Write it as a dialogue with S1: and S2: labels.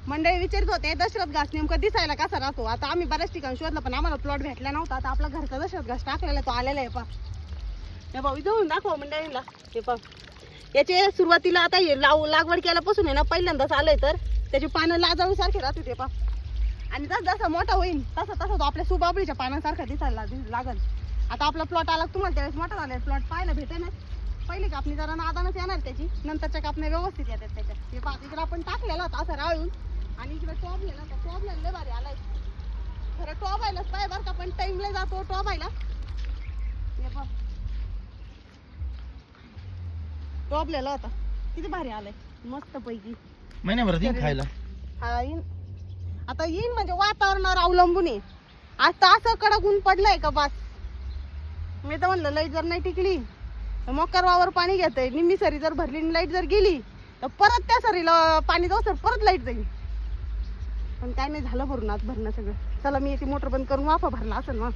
S1: मंडळी विचारत होते दशरथ घास नेमकं दिसायला कसा राहतो. आता आम्ही बऱ्याच ठिकाणी शोधलं पण आम्हाला प्लॉट भेटला नव्हता. आता आपला घरचा दशरथ घास टाकलेला तो आलेला आहे. हे भाऊ इथून दाखवा मंडळीला. हे पा याचे सुरुवातीला आता हे लागवड केल्यापासून आहे ना पहिल्यांदाच आलंय तर त्याची पानं लाजाळू सारखे राहते ते पा. आणि जसा मोठा होईल तसा तो आपल्या सुबाबळीच्या पानासारखा दिसायला लागल. आता आपला प्लॉट आला तुम्हाला त्यावेळेस मोठा झाला प्लॉट पाहायला भेटे ना. पहिली कापणी जरा नादानच येणार त्याची, नंतरच्या कापण्या व्यवस्थित येतात त्याच्यात. हे पहा इकडे आपण टाकलेला होता असं राळून आणि इकडे टॉबलेला होता. टॉबलेला लय भारी आलाय खरं. टॉबायलाच पाहिजे बरं का पण टाइम लय जातो टॉबायला. हे पहा टॉबलेला होता किती भारी आलाय मस्त पैकी.
S2: महिन्याभरात येईन खायला.
S1: हा येईन आता येईन म्हणजे वातावरणावर अवलंबून आहे. आता असं कडक ऊन पडलंय का बास. मी तर म्हणलं लाईट जर नाही टिकली तर मकर वावर पाणी घेतय. निम्मी सरी जर भरली लाईट जर गेली तर परत त्या सरीला पाणी जाऊ सर परत लाईट जाईल. पण काय नाही झालं भरून आज भरणं सगळं. चला मी येते मोटर बंद करून वाफा भरला असेल मग